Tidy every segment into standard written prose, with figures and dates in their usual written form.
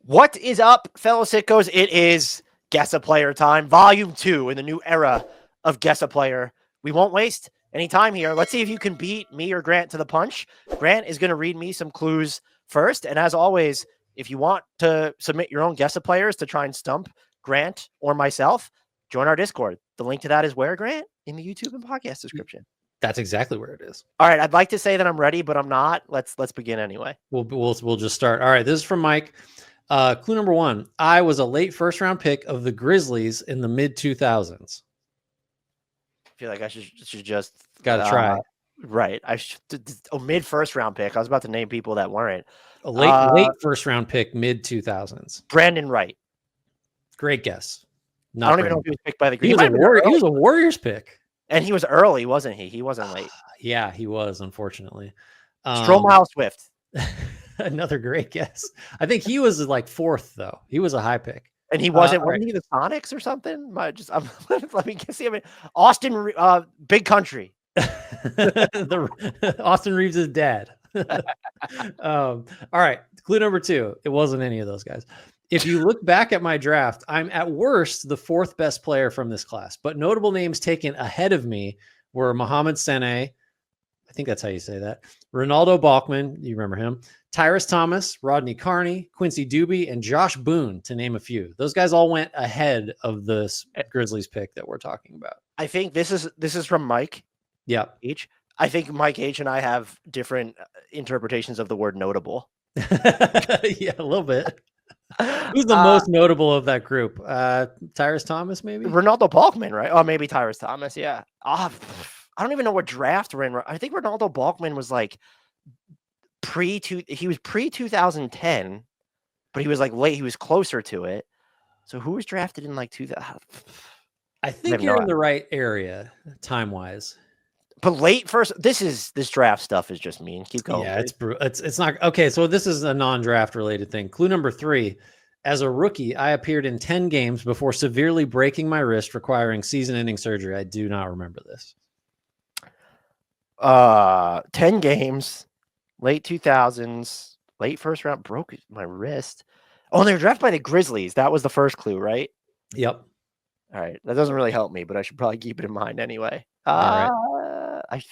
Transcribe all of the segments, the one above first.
What is up, fellow sickos? It is Guess a Player time, Volume 2 in the new era of Guess a Player. We won't waste any time here. Let's see if you can beat me or Grant to the punch. Grant is going to read me some clues first. And as always, if you want to submit your own Guess a Players to try and stump Grant or myself, join our Discord. The link to that is where, Grant? In the YouTube and podcast description. That's exactly where it is. All right, I'd like to say that I'm ready, but I'm not. Let's begin anyway. We'll just start. All right, this is from Mike. Clue number 1. I was a late first round pick of the Grizzlies in the mid 2000s. I feel like I should just Gotta try. Right. I should mid first round pick. I was about to name people that weren't. A late first round pick, mid 2000s. Brandon Wright. Great guess. I don't even know if he was picked by the Grizzlies. He was a Warriors pick. And he was early, wasn't he? He wasn't late. Yeah, he was, unfortunately. Stromile Swift. Another great guess. I think he was like 4th, though. He was a high pick. And he wasn't he the Sonics or something? Let me guess. Austin, Big Country. Austin Reeves' dad. All right. Clue number 2. It wasn't any of those guys. If you look back at my draft, I'm at worst the 4th best player from this class, but notable names taken ahead of me were Mohamed Sene. I think that's how you say that. Ronaldo Balkman, you remember him. Tyrus Thomas, Rodney Carney, Quincy Doobie, and Josh Boone, to name a few. Those guys all went ahead of the Grizzlies pick that we're talking about. I think this is from Mike. Yeah. H. I think Mike H and I have different interpretations of the word notable. Yeah, a little bit. Who's the most notable of that group? Tyrus Thomas, maybe? Ronaldo Balkman, right? Oh, maybe Tyrus Thomas, yeah. I don't even know what draft we're in. I think Ronaldo Balkman was like he was pre-2010, but he was like late. He was closer to it. So who was drafted in like 2000? I think you're in the right area time-wise. But late first, this draft stuff is just mean. Keep going. Yeah, it's not okay. So this is a non-draft related thing. Clue number 3. As a rookie, I appeared in 10 games before severely breaking my wrist, requiring season-ending surgery. I do not remember this. 10 games, late 2000s, late first round, broke my wrist. Oh, and they were drafted by the Grizzlies. That was the first clue, right? Yep. All right. That doesn't really help me, but I should probably keep it in mind anyway. All right.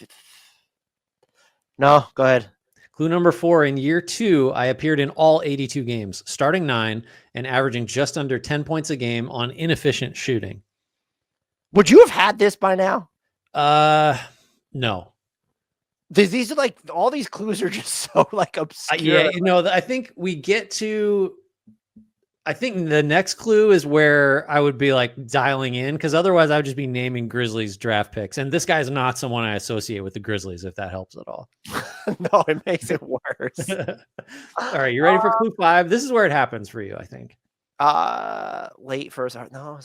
No, go ahead. Clue number 4. In year 2, I appeared in all 82 games, starting 9 and averaging just under 10 points a game on inefficient shooting. Would you have had this by now? No. These are like, all these clues are just so like obscure. Yeah, I think we get to, I think the next clue is where I would be like dialing in, because otherwise I would just be naming Grizzlies draft picks. And this guy's not someone I associate with the Grizzlies, if that helps at all. No, it makes it worse. All right, you ready for clue 5? This is where it happens for you, I think. Late first. No,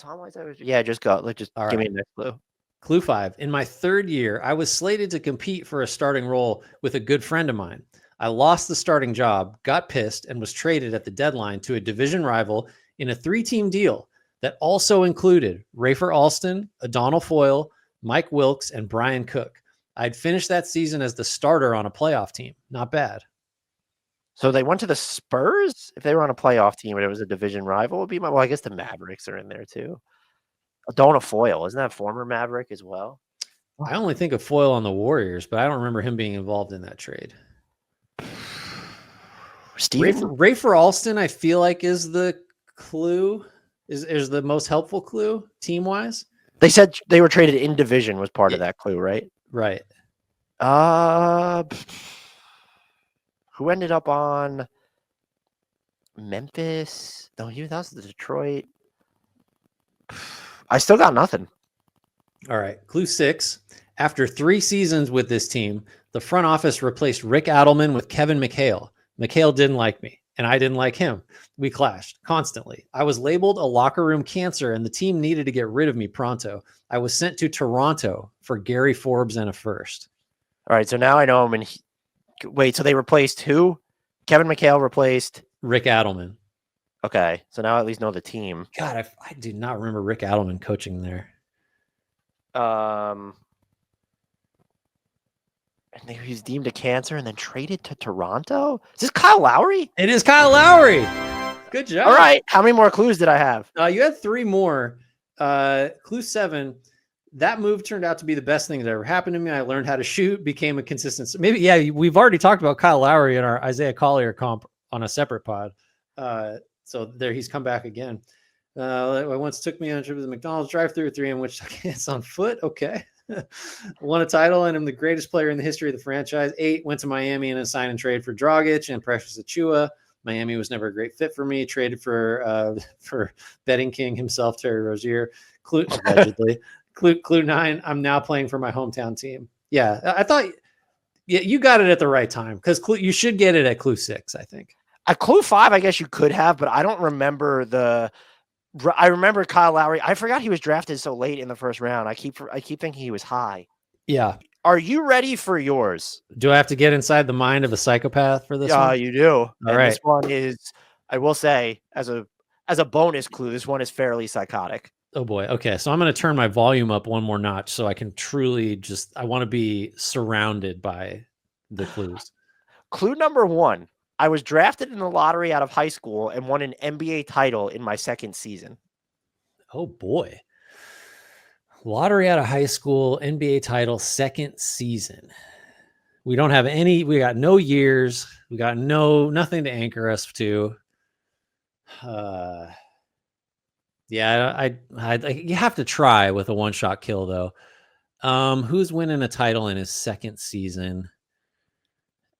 yeah, just go. Give me the next clue. Clue 5. In my 3rd year, I was slated to compete for a starting role with a good friend of mine. I lost the starting job, got pissed, and was traded at the deadline to a division rival in a 3-team deal that also included Rafer Alston, Adonal Foyle, Mike Wilkes, and Brian Cook. I'd finished that season as the starter on a playoff team. Not bad. So they went to the Spurs? If they were on a playoff team and it was a division rival, it would be well, I guess the Mavericks are in there too. Adonal Foyle, isn't that former Maverick as well? I only think of Foyle on the Warriors, but I don't remember him being involved in that trade. Rafer Alston, I feel like, is the clue, is the most helpful clue team-wise. They said they were traded in division was part of that clue, right? Right. Who ended up on Memphis? No, that was the Detroit. I still got nothing. All right. Clue 6. After 3 seasons with this team, the front office replaced Rick Adelman with Kevin McHale. McHale didn't like me, and I didn't like him. We clashed constantly. I was labeled a locker room cancer, and the team needed to get rid of me pronto. I was sent to Toronto for Gary Forbes and a first. All right, so now I know him. And wait, so they replaced who? Kevin McHale replaced Rick Adelman. Okay, so now I at least know the team. God, I do not remember Rick Adelman coaching there. And he was deemed a cancer and then traded to Toronto. Is this Kyle Lowry? It is Kyle Lowry. Good job. All right. How many more clues did I have? You had 3 more. Clue 7. That move turned out to be the best thing that ever happened to me. I learned how to shoot, became a consistent. Maybe, yeah, we've already talked about Kyle Lowry in our Isaiah Collier comp on a separate pod. So there he's come back again. I once took me on a trip to the McDonald's drive-thru, 3 in which it's on foot. Okay. Won a title and I'm the greatest player in the history of the franchise. 8, went to Miami in a sign and trade for Dragic and Precious Achiuwa. Miami was never a great fit for me. Traded for betting king himself, Terry Rozier. Clue, allegedly. Clue 9. I'm now playing for my hometown team. Yeah, I thought you got it at the right time because you should get it at clue 6. I think at clue 5, I guess you could have, but I don't remember I remember Kyle Lowry. I forgot he was drafted so late in the first round. I keep thinking he was high. Yeah. Are you ready for yours? Do I have to get inside the mind of a psychopath for this one? Yeah, you do. All right. This one is, I will say, as a bonus clue, this one is fairly psychotic. Oh boy. Okay. So I'm going to turn my volume up one more notch so I can truly I want to be surrounded by the clues. Clue number 1. I was drafted in the lottery out of high school and won an NBA title in my second season. Oh boy. Lottery out of high school, NBA title, second season. We don't have we got no years. We got nothing to anchor us to. Yeah, you have to try with a one-shot kill though. Who's winning a title in his second season?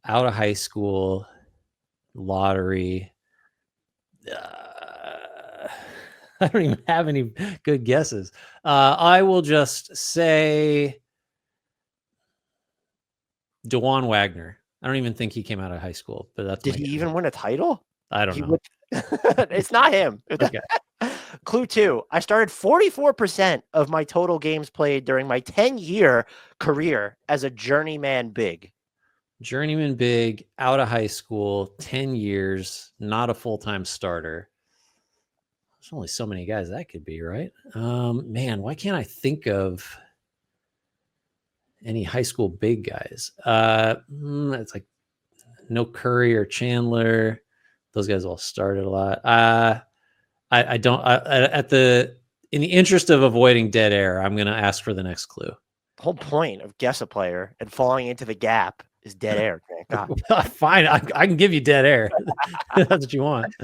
Out of high school, lottery. I don't even have any good guesses. I will just say DeJuan Wagner. I don't even think he came out of high school, but that's Did he even win a title? I don't know. It's not him. Okay. Clue 2. I started 44% of my total games played during my 10-year career as a journeyman big. Journeyman big, out of high school, 10 years, not a full-time starter. There's only so many guys that could be, right? Man, why can't I think of any high school big guys? It's like no Curry or Chandler. Those guys all started a lot. I don't. In the interest of avoiding dead air, I'm going to ask for the next clue. The whole point of guess a player and falling into the gap is dead air. God. Fine, I can give you dead air. That's what you want.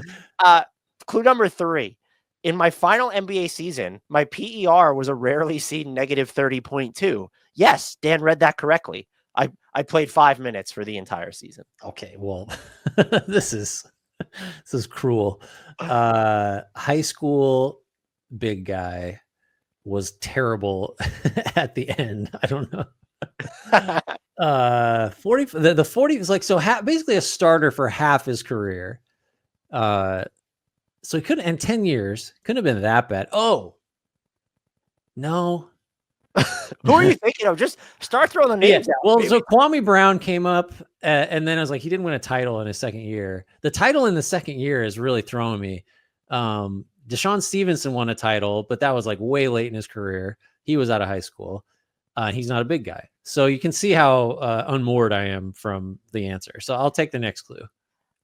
Clue number 3. In my final NBA season, my PER was a rarely seen negative 30.2. Yes, Dan read that correctly. I played 5 minutes for the entire season. Okay, well, this is cruel. High school big guy was terrible at the end. I don't know. 40 the 40 is like basically a starter for half his career. So he couldn't, in 10 years, couldn't have been that bad. Oh, no. Who are you thinking of? Just start throwing the names out. Well, so Kwame Brown came up, and then I was like, he didn't win a title in his second year. The title in the second year is really throwing me. Deshaun Stevenson won a title, but that was like way late in his career. He was out of high school. He's not a big guy. So you can see how unmoored I am from the answer. So I'll take the next clue.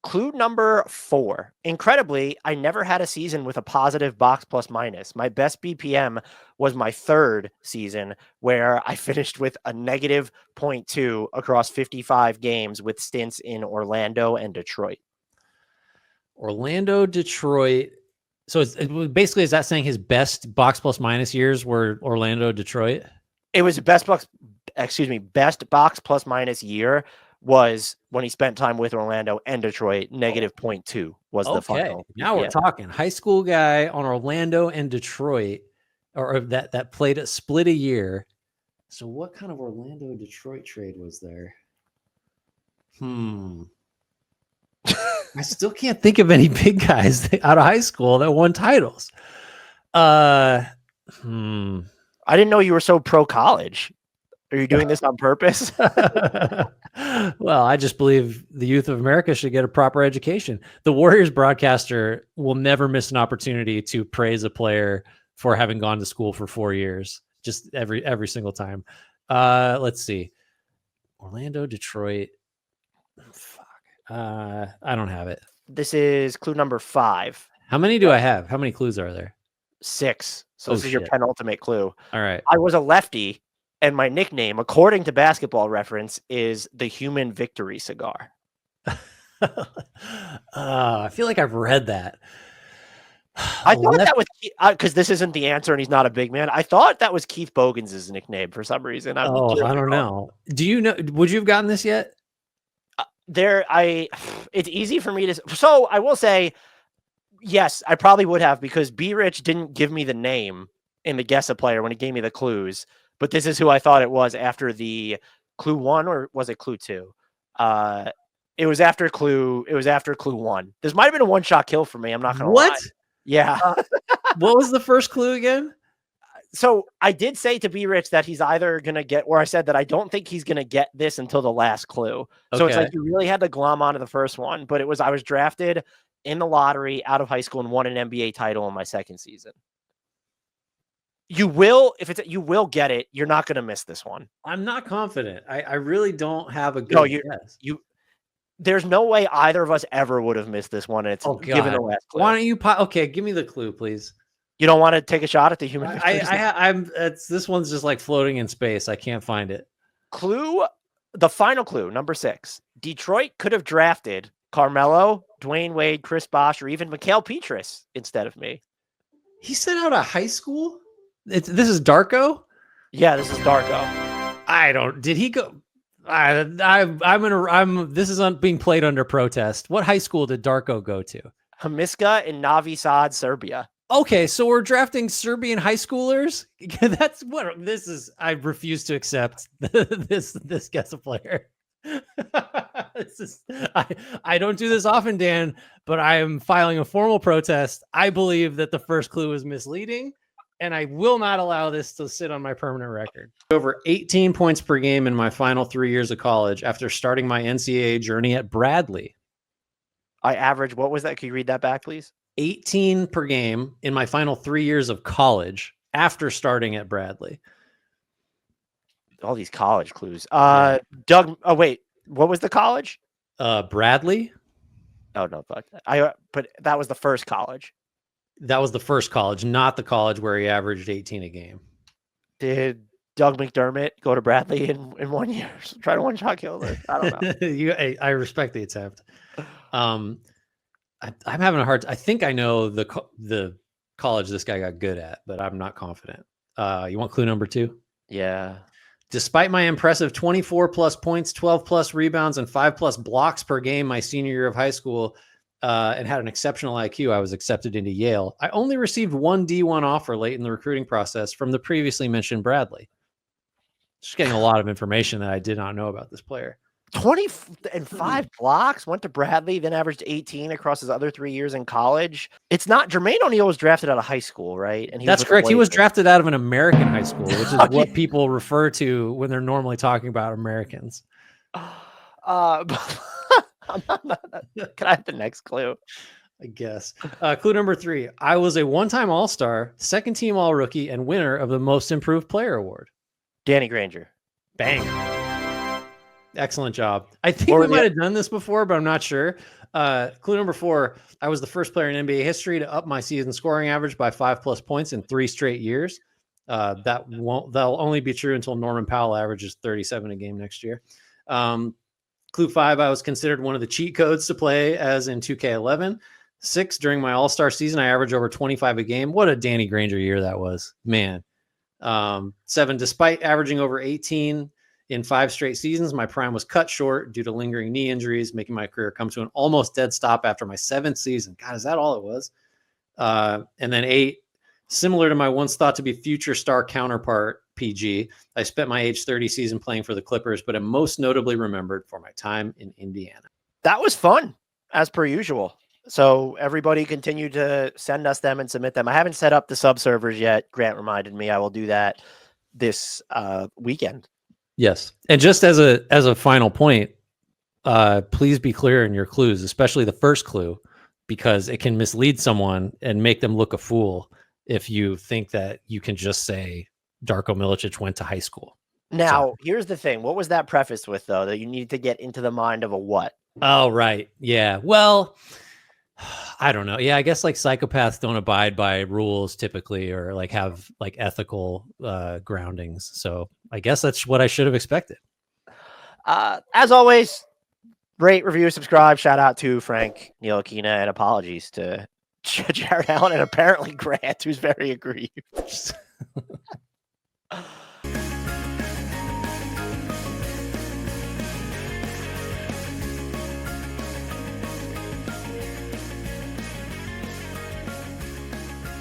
Clue number 4. Incredibly, I never had a season with a positive box plus minus. My best BPM was my 3rd season, where I finished with a negative 0.2 across 55 games with stints in Orlando and Detroit. Orlando, Detroit. So basically, is that saying his best box plus minus years were Orlando, Detroit? It was best box plus minus year was when he spent time with Orlando and Detroit. Negative 0.2 was the final. Now we're talking high school guy on Orlando and Detroit, or that played a split a year. So what kind of Orlando Detroit trade was there? I still can't think of any big guys out of high school that won titles. I didn't know you were so pro college. Are you doing this on purpose? Well, I just believe the youth of America should get a proper education. The Warriors broadcaster will never miss an opportunity to praise a player for having gone to school for 4 years, just every single time. Let's see. Orlando, Detroit. Fuck. I don't have it. This is clue number 5. How many do I have? How many clues are there? 6. So Oh, this is your shit. penultimate clue. All right. I was a lefty, and my nickname, according to Basketball Reference, is the Human Victory Cigar. I feel like I've read that. I thought that was because this isn't the answer, and he's not a big man. I thought that was Keith Bogans' nickname for some reason. I don't know. Do you know? Would you have gotten this yet? It's easy for me to. So I will say, yes, I probably would have, because B Rich didn't give me the name in the Guess a Player when he gave me the clues. But this is who I thought it was after the clue 1, or was it clue 2? It was after clue 1. This might have been a one-shot kill for me. I'm not gonna lie. Yeah. What was the first clue again? So I did say to B Rich that he's either going to get, or I said that I don't think he's going to get this until the last clue. So it's like you really had to glom onto the first one, but I was drafted in the lottery out of high school and won an NBA title in my second season. You will get it. You're not going to miss this one. I'm not confident. I really don't have a good guess. There's no way either of us ever would have missed this one. And it's given the last clue. Why don't you? Okay, give me the clue, please. You don't want to take a shot at the Human Victory? This one's just like floating in space. I can't find it. The final clue, number 6. Detroit could have drafted Carmelo, Dwayne Wade, Chris Bosh, or even Mikhail Petrus instead of me. He said out of high school? This is Darko? Yeah, this is Darko. Did he go? This is being played under protest. What high school did Darko go to? Hamiska in Novi Sad, Serbia. Okay, so we're drafting Serbian high schoolers. That's what this is. I refuse to accept this Guess a Player. I don't do this often, Dan, but I am filing a formal protest. I believe that the first clue is misleading, and I will not allow this to sit on my permanent record. Over 18 points per game in my final 3 years of college after starting my NCAA journey at Bradley. I average, what was that? Can you read that back, please? 18 per game in my final 3 years of college after starting at Bradley. All these college clues. Doug, oh wait, what was the college? Bradley. Oh no, fuck that. But that was the first college. That was the first college, not the college where he averaged 18 a game. Did Doug McDermott go to Bradley in 1 year? Try to one-shot kill this. I don't know. I respect the attempt. I'm having a hard. I think I know the college this guy got good at, but I'm not confident. You want clue number 2? Yeah. Despite my impressive 24 plus points, 12 plus rebounds, and 5 plus blocks per game my senior year of high school, and had an exceptional IQ, I was accepted into Yale. I only received one D1 offer late in the recruiting process from the previously mentioned Bradley. Just getting a lot of information that I did not know about this player. 25 blocks, went to Bradley, then averaged 18 across his other 3 years in college. It's not Jermaine O'Neal was drafted out of high school, right? And that's correct. He was drafted out of an American high school, which is what people refer to when they're normally talking about Americans. Can I have the next clue? I guess. Clue number 3. I was a one-time All-Star, second team All-Rookie, and winner of the Most Improved Player Award. Danny Granger. Bang. Excellent job. I think we might have done this before, but I'm not sure. Clue number 4. I was the first player in NBA history to up my season scoring average by 5+ points in 3 straight years. That'll only be true until Norman Powell averages 37 a game next year. Clue 5. I was considered one of the cheat codes to play as in 2K11. 6. During my All-Star season, I averaged over 25 a game. What a Danny Granger year that was, man. 7. Despite averaging over 18 in 5 straight seasons, my prime was cut short due to lingering knee injuries, making my career come to an almost dead stop after my 7th season. God, is that all it was? And then 8, similar to my once thought to be future star counterpart, PG, I spent my age 30 season playing for the Clippers, but am most notably remembered for my time in Indiana. That was fun, as per usual. So everybody continue to send us them and submit them. I haven't set up the sub servers yet. Grant reminded me I will do that this weekend. Yes. And just as a final point, please be clear in your clues, especially the first clue, because it can mislead someone and make them look a fool if you think that you can just say Darko Milicic went to high school. Now, here's the thing. What was that prefaced with, though, that you need to get into the mind of a what? Oh, right. Yeah. Well, I don't know. Yeah, I guess like psychopaths don't abide by rules typically, or like have like ethical groundings. So I guess that's what I should have expected. As always, rate, review, subscribe. Shout out to Frank Ntilikina, and apologies to Jared Allen and apparently Grant, who's very aggrieved.